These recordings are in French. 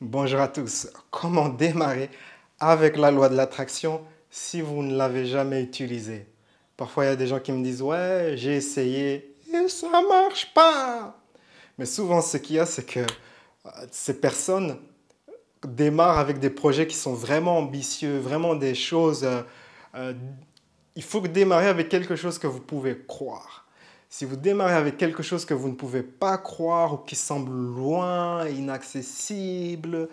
Bonjour à tous. Comment démarrer avec la loi de l'attraction si vous ne l'avez jamais utilisée? Parfois, il y a des gens qui me disent, ouais, j'ai essayé et ça marche pas. Mais souvent, ce qu'il y a, c'est que ces personnes démarrent avec des projets qui sont vraiment ambitieux, vraiment des choses. Euh, il faut démarrer avec quelque chose que vous pouvez croire. Si vous démarrez avec quelque chose que vous ne pouvez pas croire ou qui semble loin, inaccessible,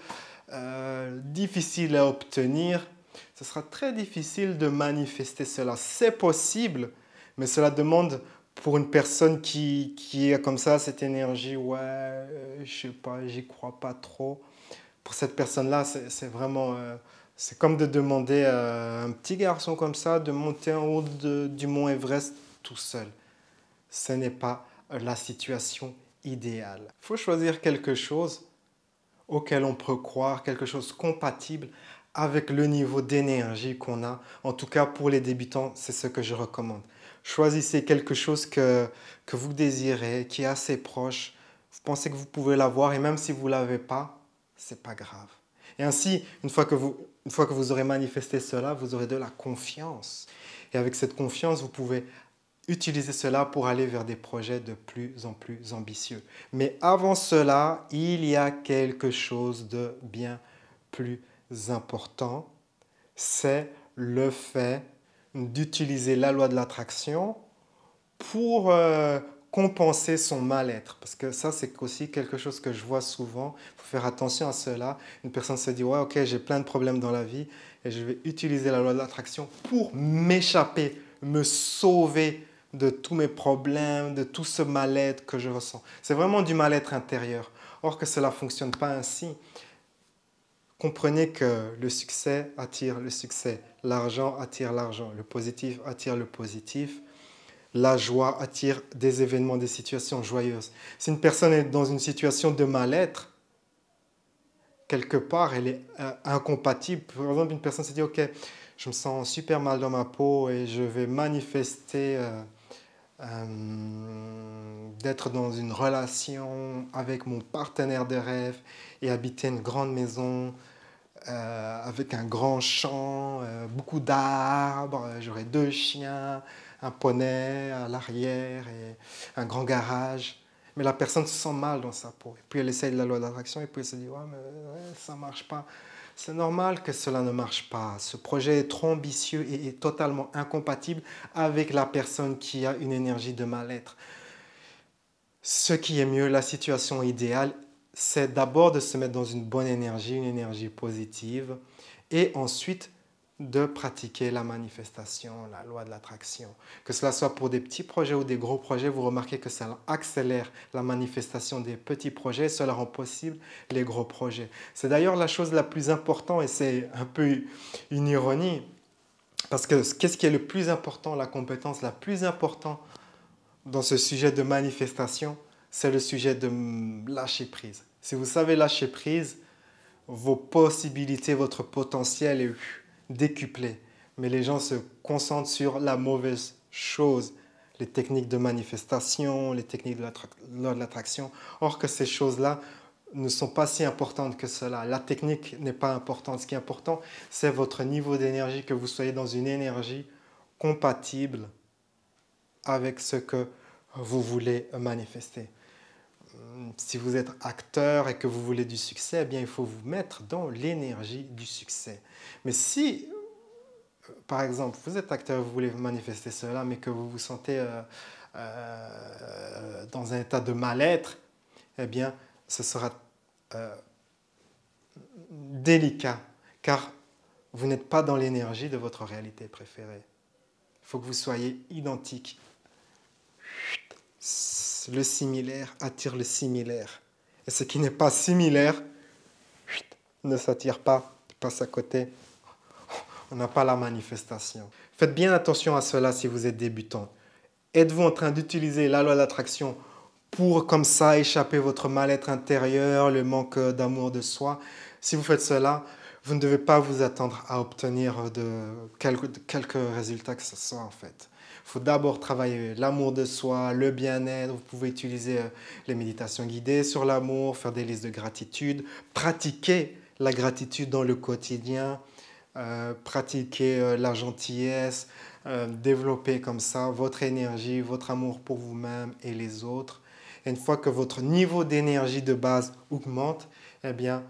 difficile à obtenir, ce sera très difficile de manifester cela. C'est possible, mais cela demande pour une personne qui a comme ça cette énergie, ouais, je sais pas, j'y crois pas trop. Pour cette personne-là, c'est vraiment, c'est comme de demander à un petit garçon comme ça de monter en haut du mont Everest tout seul. Ce n'est pas la situation idéale. Il faut choisir quelque chose auquel on peut croire, quelque chose compatible avec le niveau d'énergie qu'on a. En tout cas, pour les débutants, c'est ce que je recommande. Choisissez quelque chose que vous désirez, qui est assez proche. Vous pensez que vous pouvez l'avoir et même si vous ne l'avez pas, c'est pas grave. Et ainsi, une fois que vous aurez manifesté cela, vous aurez de la confiance. Et avec cette confiance, vous pouvez utiliser cela pour aller vers des projets de plus en plus ambitieux. Mais avant cela, il y a quelque chose de bien plus important, c'est le fait d'utiliser la loi de l'attraction pour compenser son mal-être. Parce que ça, c'est aussi quelque chose que je vois souvent. Il faut faire attention à cela. Une personne se dit, ouais, ok, j'ai plein de problèmes dans la vie et je vais utiliser la loi de l'attraction pour m'échapper, me sauver de tous mes problèmes, de tout ce mal-être que je ressens. C'est vraiment du mal-être intérieur. Or que cela ne fonctionne pas ainsi. Comprenez que le succès attire le succès, l'argent attire l'argent, le positif attire le positif, la joie attire des événements, des situations joyeuses. Si une personne est dans une situation de mal-être, quelque part, elle est incompatible. Par exemple, une personne se dit, ok, je me sens super mal dans ma peau et je vais manifester d'être dans une relation avec mon partenaire de rêve et habiter une grande maison avec un grand champ, beaucoup d'arbres, j'aurai 2 chiens, un poney à l'arrière et un grand garage. Mais la personne se sent mal dans sa peau. Et puis elle essaye la loi d'attraction et puis elle se dit, ouais, mais ouais, ça ne marche pas. C'est normal que cela ne marche pas. Ce projet est trop ambitieux et est totalement incompatible avec la personne qui a une énergie de mal-être. Ce qui est mieux, la situation idéale, c'est d'abord de se mettre dans une bonne énergie, une énergie positive, et ensuite de pratiquer la manifestation, la loi de l'attraction. Que cela soit pour des petits projets ou des gros projets, vous remarquez que ça accélère la manifestation des petits projets et cela rend possible les gros projets. C'est d'ailleurs la chose la plus importante et c'est un peu une ironie, parce que qu'est-ce qui est le plus important, la compétence la plus importante dans ce sujet de manifestation, c'est le sujet de lâcher prise. Si vous savez lâcher prise, vos possibilités, votre potentiel est décuplé. Mais les gens se concentrent sur la mauvaise chose, les techniques de manifestation, les techniques de l'attraction. Or que ces choses-là ne sont pas si importantes que cela. La technique n'est pas importante. Ce qui est important, c'est votre niveau d'énergie, que vous soyez dans une énergie compatible avec ce que vous voulez manifester. Si vous êtes acteur et que vous voulez du succès, eh bien, il faut vous mettre dans l'énergie du succès. Mais si, par exemple, vous êtes acteur et vous voulez manifester cela, mais que vous vous sentez dans un état de mal-être, eh bien, ce sera délicat, car vous n'êtes pas dans l'énergie de votre réalité préférée. Il faut que vous soyez identique. Le similaire attire le similaire. Et ce qui n'est pas similaire ne s'attire pas, passe à côté. On n'a pas la manifestation. Faites bien attention à cela si vous êtes débutant. Êtes-vous en train d'utiliser la loi de l'attraction pour comme ça échapper votre mal-être intérieur, le manque d'amour de soi? Si vous faites cela, vous ne devez pas vous attendre à obtenir de quelques résultats que ce soit en fait. Il faut d'abord travailler l'amour de soi, le bien-être. Vous pouvez utiliser les méditations guidées sur l'amour, faire des listes de gratitude, pratiquer la gratitude dans le quotidien, pratiquer la gentillesse, développer comme ça votre énergie, votre amour pour vous-même et les autres. Et une fois que votre niveau d'énergie de base augmente, eh bien,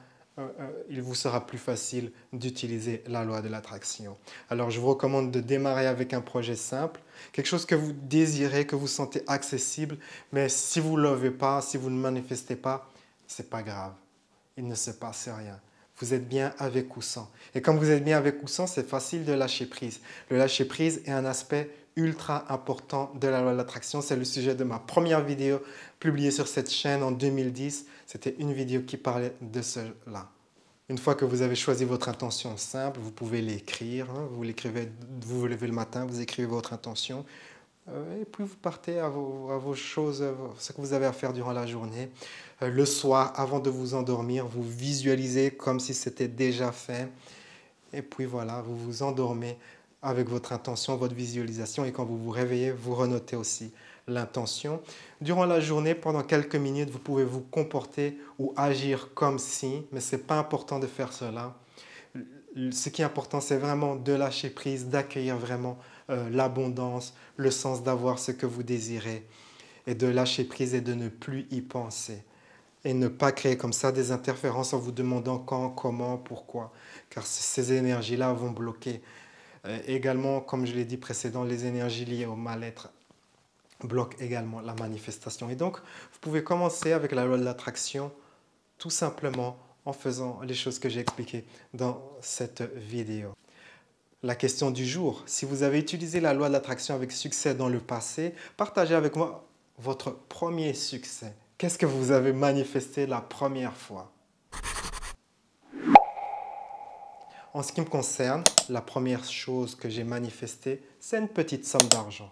il vous sera plus facile d'utiliser la loi de l'attraction. Alors, je vous recommande de démarrer avec un projet simple, quelque chose que vous désirez, que vous sentez accessible, mais si vous ne l'avez pas, si vous ne manifestez pas, ce n'est pas grave. Il ne se passe rien. Vous êtes bien avec ou sans. Et comme vous êtes bien avec ou sans, c'est facile de lâcher prise. Le lâcher prise est un aspect ultra important de la loi de l'attraction. C'est le sujet de ma première vidéo publiée sur cette chaîne en 2010. C'était une vidéo qui parlait de cela. Une fois que vous avez choisi votre intention simple, vous pouvez l'écrire. Vous l'écrivez, vous vous levez le matin, vous écrivez votre intention. Et puis vous partez à vos choses, ce que vous avez à faire durant la journée. Le soir, avant de vous endormir, vous visualisez comme si c'était déjà fait. Et puis voilà, vous vous endormez avec votre intention, votre visualisation. Et quand vous vous réveillez, vous renotez aussi l'intention. Durant la journée, pendant quelques minutes, vous pouvez vous comporter ou agir comme si, mais ce n'est pas important de faire cela. Ce qui est important, c'est vraiment de lâcher prise, d'accueillir vraiment l'abondance, le sens d'avoir ce que vous désirez, et de lâcher prise et de ne plus y penser. Et ne pas créer comme ça des interférences en vous demandant quand, comment, pourquoi, car ces énergies-là vont bloquer. Également, comme je l'ai dit précédemment, les énergies liées au mal-être bloquent également la manifestation. Et donc, vous pouvez commencer avec la loi de l'attraction tout simplement en faisant les choses que j'ai expliquées dans cette vidéo. La question du jour, si vous avez utilisé la loi de l'attraction avec succès dans le passé, partagez avec moi votre premier succès. Qu'est-ce que vous avez manifesté la première fois? En ce qui me concerne, la première chose que j'ai manifestée, c'est une petite somme d'argent.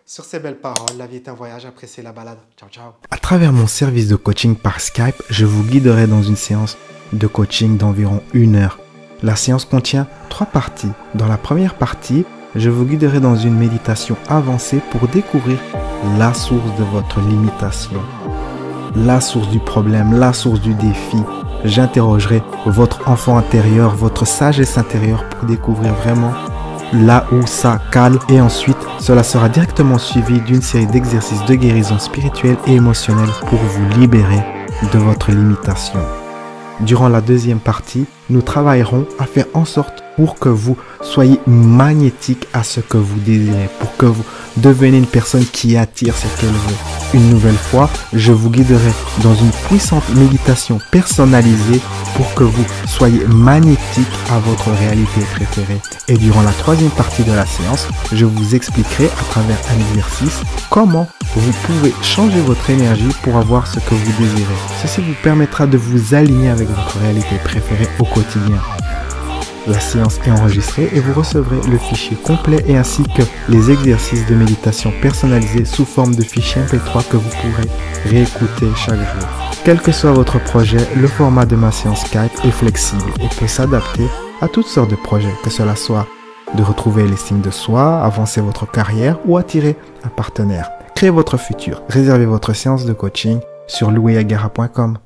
Sur ces belles paroles, la vie est un voyage, appréciez la balade. Ciao, ciao. À travers mon service de coaching par Skype, je vous guiderai dans une séance de coaching d'environ 1 heure. La séance contient 3 parties. Dans la première partie, je vous guiderai dans une méditation avancée pour découvrir la source de votre limitation, la source du problème, la source du défi. J'interrogerai votre enfant intérieur, votre sagesse intérieure pour découvrir vraiment là où ça cale. Et ensuite, cela sera directement suivi d'une série d'exercices de guérison spirituelle et émotionnelle pour vous libérer de votre limitation. Durant la deuxième partie, nous travaillerons à faire en sorte pour que vous soyez magnétique à ce que vous désirez, pour que vous deveniez une personne qui attire ce qu'elle veut. Une nouvelle fois, je vous guiderai dans une puissante méditation personnalisée pour que vous soyez magnétique à votre réalité préférée. Et durant la troisième partie de la séance, je vous expliquerai à travers un exercice comment vous pouvez changer votre énergie pour avoir ce que vous désirez. Ceci vous permettra de vous aligner avec votre réalité préférée au quotidien. La séance est enregistrée et vous recevrez le fichier complet et ainsi que les exercices de méditation personnalisés sous forme de fichier MP3 que vous pourrez réécouter chaque jour. Quel que soit votre projet, le format de ma séance Skype est flexible et peut s'adapter à toutes sortes de projets, que cela soit de retrouver l'estime de soi, avancer votre carrière ou attirer un partenaire. Créez votre futur. Réservez votre séance de coaching sur louisagara.com.